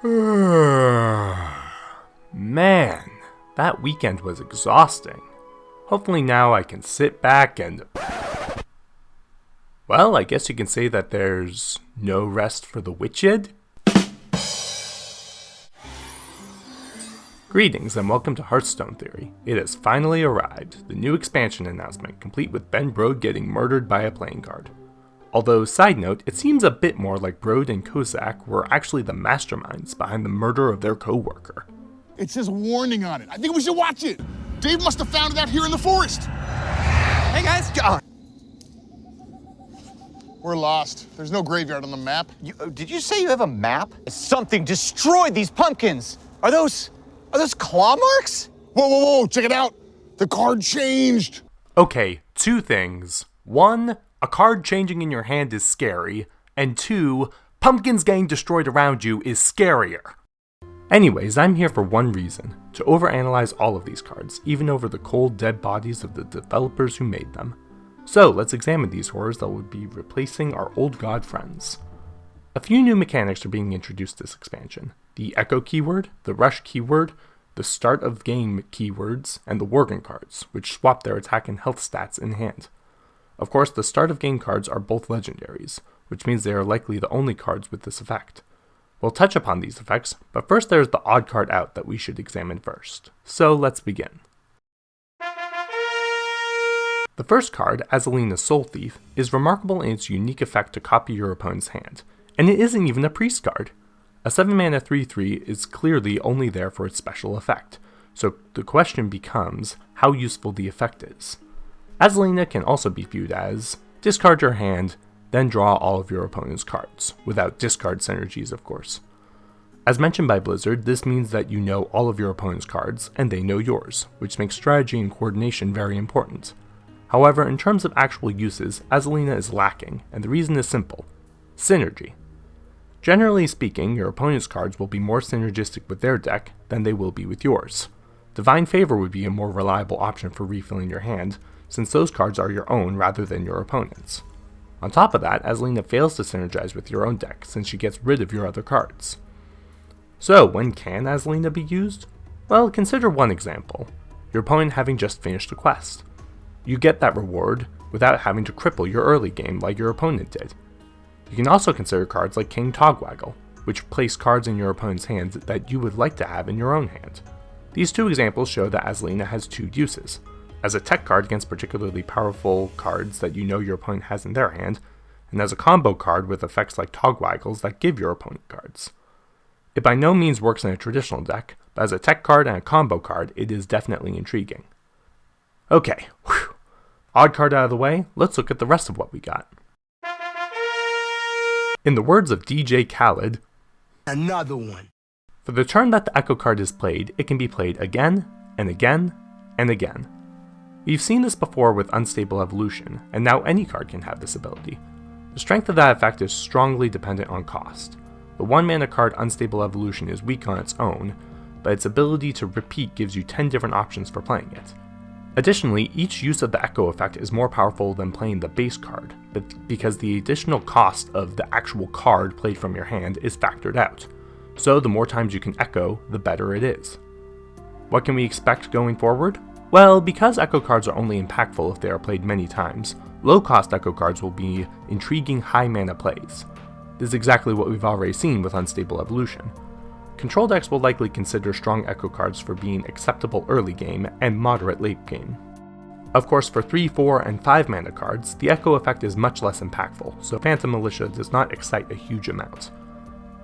Man, that weekend was exhausting. Hopefully now I can sit back and... Well, I guess you can say that there's no rest for the Witchwood. Greetings and welcome to Hearthstone Theory. It has finally arrived, the new expansion announcement, complete with Ben Brode getting murdered by a playing card. Although, side note, it seems a bit more like Brode and Kozak were actually the masterminds behind the murder of their co-worker. It says warning on it. I think we should watch it. Dave must have found it out here in the forest. Hey guys! We're lost. There's no graveyard on the map. Did you say you have a map? Something destroyed these pumpkins. Are those claw marks? Whoa, check it out. The card changed. Okay, two things. One, a card changing in your hand is scary, and two, pumpkins getting destroyed around you is scarier. Anyways, I'm here for one reason, to overanalyze all of these cards, even over the cold dead bodies of the developers who made them. So let's examine these horrors that would be replacing our old god friends. A few new mechanics are being introduced this expansion. The Echo keyword, the Rush keyword, the Start of Game keywords, and the Worgen cards, which swap their attack and health stats in hand. Of course, the Start of Game cards are both legendaries, which means they are likely the only cards with this effect. We'll touch upon these effects, but first there's the odd card out that we should examine first. So let's begin. The first card, Azalina's Soul Thief, is remarkable in its unique effect to copy your opponent's hand, and it isn't even a priest card. A 7-mana 3/3 is clearly only there for its special effect, so the question becomes how useful the effect is. Azalina can also be viewed as discard your hand, then draw all of your opponent's cards, without discard synergies of course. As mentioned by Blizzard, this means that you know all of your opponent's cards, and they know yours, which makes strategy and coordination very important. However, in terms of actual uses, Azalina is lacking, and the reason is simple: synergy. Generally speaking, your opponent's cards will be more synergistic with their deck than they will be with yours. Divine Favor would be a more reliable option for refilling your hand, since those cards are your own rather than your opponent's. On top of that, Azalina fails to synergize with your own deck, since she gets rid of your other cards. So, when can Azalina be used? Well, consider one example: your opponent having just finished a quest. You get that reward without having to cripple your early game like your opponent did. You can also consider cards like King Togwaggle, which place cards in your opponent's hands that you would like to have in your own hand. These two examples show that Azalina has two uses: as a tech card against particularly powerful cards that you know your opponent has in their hand, and as a combo card with effects like Togwaggles that give your opponent cards. It by no means works in a traditional deck, but as a tech card and a combo card, it is definitely intriguing. Okay, odd card out of the way, let's look at the rest of what we got. In the words of DJ Khaled, another one. For the turn that the Echo card is played, it can be played again, and again, and again. We've seen this before with Unstable Evolution, and now any card can have this ability. The strength of that effect is strongly dependent on cost. The 1-mana card Unstable Evolution is weak on its own, but its ability to repeat gives you 10 different options for playing it. Additionally, each use of the Echo effect is more powerful than playing the base card, because the additional cost of the actual card played from your hand is factored out. So the more times you can Echo, the better it is. What can we expect going forward? Well, because Echo cards are only impactful if they are played many times, low-cost Echo cards will be intriguing high-mana plays. This is exactly what we've already seen with Unstable Evolution. Control decks will likely consider strong Echo cards for being acceptable early game and moderate late game. Of course, for 3, 4, and 5 mana cards, the Echo effect is much less impactful, so Phantom Militia does not excite a huge amount.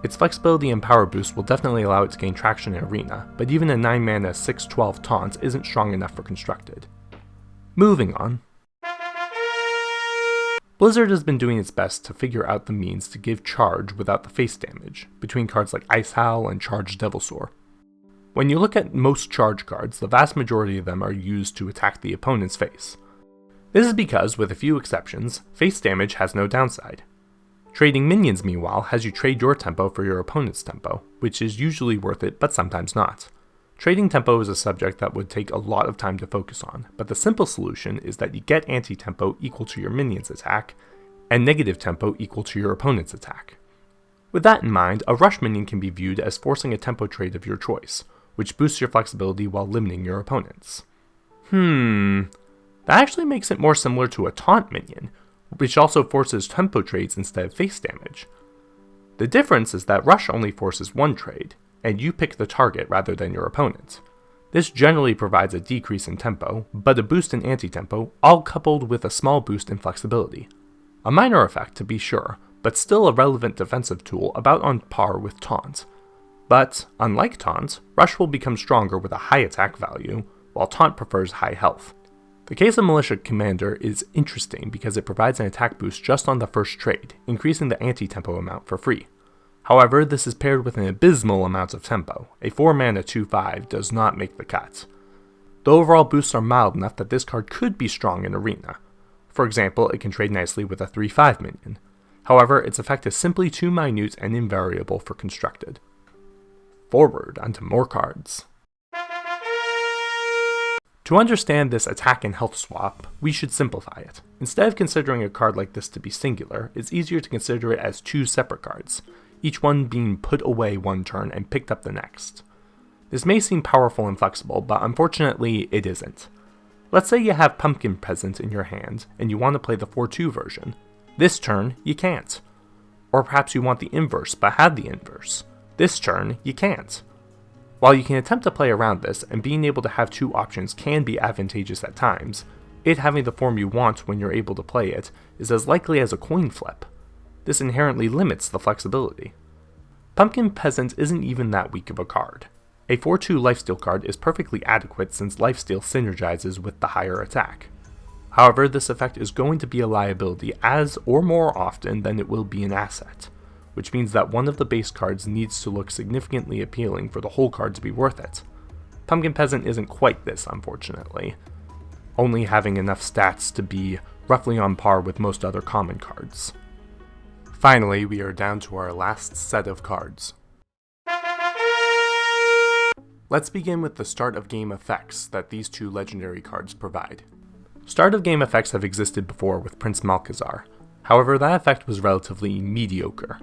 Its flexibility and power boost will definitely allow it to gain traction in Arena, but even a 9-mana 6/12 Taunt isn't strong enough for Constructed. Moving on. Blizzard has been doing its best to figure out the means to give charge without the face damage, between cards like Ice Howl and Charged Devilsaur. When you look at most charge cards, the vast majority of them are used to attack the opponent's face. This is because, with a few exceptions, face damage has no downside. Trading minions, meanwhile, has you trade your tempo for your opponent's tempo, which is usually worth it, but sometimes not. Trading tempo is a subject that would take a lot of time to focus on, but the simple solution is that you get anti-tempo equal to your minion's attack, and negative tempo equal to your opponent's attack. With that in mind, a rush minion can be viewed as forcing a tempo trade of your choice, which boosts your flexibility while limiting your opponents. That actually makes it more similar to a taunt minion, which also forces tempo trades instead of face damage. The difference is that rush only forces one trade, and you pick the target rather than your opponent. This generally provides a decrease in tempo, but a boost in anti-tempo, all coupled with a small boost in flexibility. A minor effect to be sure, but still a relevant defensive tool about on par with Taunt. But, unlike Taunt, Rush will become stronger with a high attack value, while Taunt prefers high health. The case of Militia Commander is interesting because it provides an attack boost just on the first trade, increasing the anti-tempo amount for free. However, this is paired with an abysmal amount of tempo. A 4-mana 2/5 does not make the cut. The overall boosts are mild enough that this card could be strong in Arena. For example, it can trade nicely with a 3/5 minion. However, its effect is simply too minute and invariable for constructed. Forward onto more cards. To understand this attack and health swap, we should simplify it. Instead of considering a card like this to be singular, it's easier to consider it as two separate cards, each one being put away one turn and picked up the next. This may seem powerful and flexible, but unfortunately it isn't. Let's say you have Pumpkin Peasant in your hand, and you want to play the 4/2 version. This turn, you can't. Or perhaps you want the inverse, but have the inverse. This turn, you can't. While you can attempt to play around this, and being able to have two options can be advantageous at times, it having the form you want when you're able to play it is as likely as a coin flip. This inherently limits the flexibility. Pumpkin Peasant isn't even that weak of a card. A 4/2 lifesteal card is perfectly adequate since lifesteal synergizes with the higher attack. However, this effect is going to be a liability as or more often than it will be an asset, which means that one of the base cards needs to look significantly appealing for the whole card to be worth it. Pumpkin Peasant isn't quite this, unfortunately, only having enough stats to be roughly on par with most other common cards. Finally, we are down to our last set of cards. Let's begin with the start of game effects that these two legendary cards provide. Start of game effects have existed before with Prince Malchezaar. However, that effect was relatively mediocre.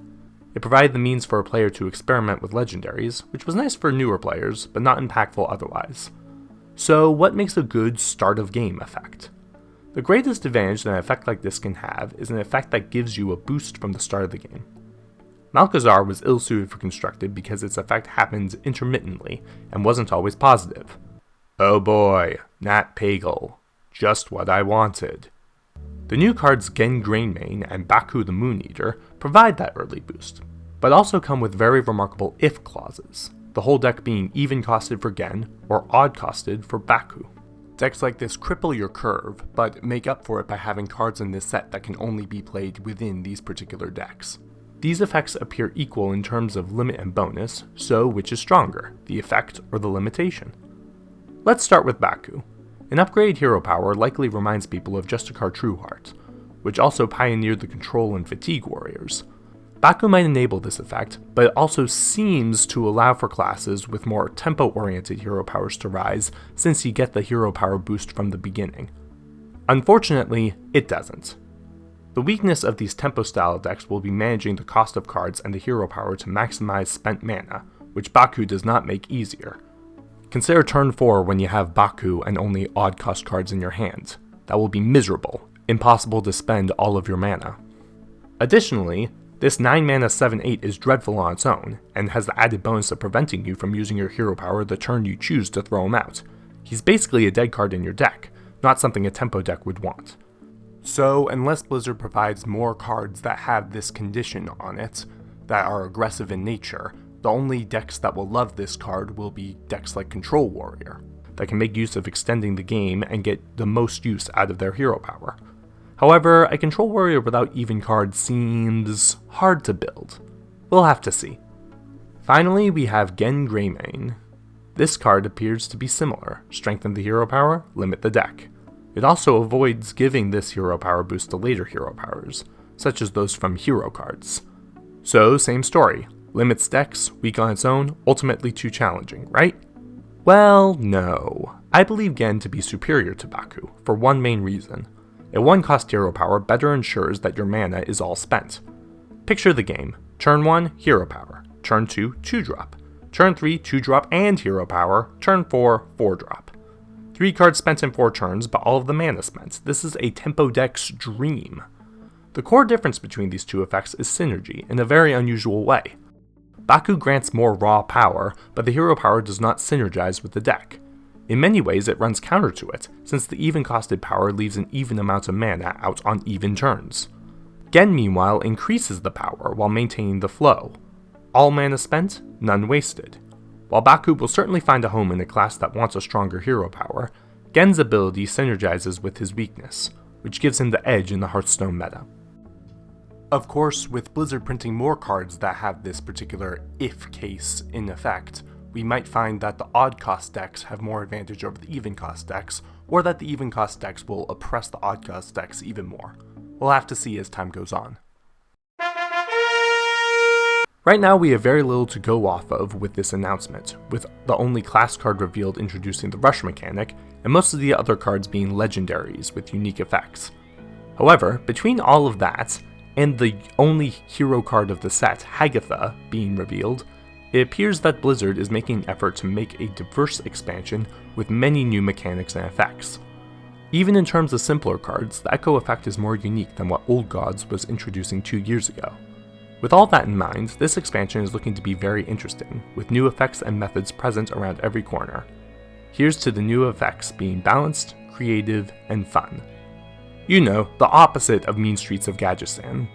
It provided the means for a player to experiment with legendaries, which was nice for newer players, but not impactful otherwise. So, what makes a good start of game effect? The greatest advantage that an effect like this can have is an effect that gives you a boost from the start of the game. Malchezaar was ill-suited for constructed because its effect happened intermittently and wasn't always positive. Oh boy, Nat Pagal. Just what I wanted. The new cards Genn Grainmane and Baku the Moon Eater provide that early boost, but also come with very remarkable if clauses, the whole deck being even costed for Genn or odd costed for Baku. Decks like this cripple your curve, but make up for it by having cards in this set that can only be played within these particular decks. These effects appear equal in terms of limit and bonus, so which is stronger, the effect or the limitation? Let's start with Baku. An upgraded hero power likely reminds people of Justicar Trueheart, which also pioneered the control and fatigue warriors. Baku might enable this effect, but it also seems to allow for classes with more tempo-oriented hero powers to rise, since you get the hero power boost from the beginning. Unfortunately, it doesn't. The weakness of these tempo-style decks will be managing the cost of cards and the hero power to maximize spent mana, which Baku does not make easier. Consider turn 4 when you have Baku and only odd cost cards in your hand. That will be miserable, impossible to spend all of your mana. Additionally, this 9 mana 7/8 is dreadful on its own, and has the added bonus of preventing you from using your hero power the turn you choose to throw him out. He's basically a dead card in your deck, not something a tempo deck would want. So, unless Blizzard provides more cards that have this condition on it, that are aggressive in nature, the only decks that will love this card will be decks like Control Warrior, that can make use of extending the game and get the most use out of their hero power. However, a Control Warrior without even cards seems hard to build. We'll have to see. Finally, we have Genn Grainmane. This card appears to be similar, strengthen the hero power, limit the deck. It also avoids giving this hero power boost to later hero powers, such as those from hero cards. So, same story. Limits decks, weak on its own, ultimately too challenging, right? Well, no. I believe Genn to be superior to Baku, for one main reason. A 1-cost hero power better ensures that your mana is all spent. Picture the game. Turn 1, hero power. Turn 2, 2-drop. Turn 3, 2-drop and hero power. Turn 4, 4-drop. 3 cards spent in 4 turns, but all of the mana spent. This is a tempo deck's dream. The core difference between these two effects is synergy in a very unusual way. Baku grants more raw power, but the hero power does not synergize with the deck. In many ways it runs counter to it, since the even costed power leaves an even amount of mana out on even turns. Genn meanwhile increases the power while maintaining the flow. All mana spent, none wasted. While Baku will certainly find a home in a class that wants a stronger hero power, Genn's ability synergizes with his weakness, which gives him the edge in the Hearthstone meta. Of course, with Blizzard printing more cards that have this particular if case in effect, we might find that the odd cost decks have more advantage over the even cost decks, or that the even cost decks will oppress the odd cost decks even more. We'll have to see as time goes on. Right now we have very little to go off of with this announcement, with the only class card revealed introducing the rush mechanic, and most of the other cards being legendaries with unique effects. However, between all of that, and the only hero card of the set, Hagatha, being revealed, it appears that Blizzard is making an effort to make a diverse expansion with many new mechanics and effects. Even in terms of simpler cards, the Echo effect is more unique than what Old Gods was introducing 2 years ago. With all that in mind, this expansion is looking to be very interesting, with new effects and methods present around every corner. Here's to the new effects being balanced, creative, and fun. You know, the opposite of Mean Streets of Gadgetzan,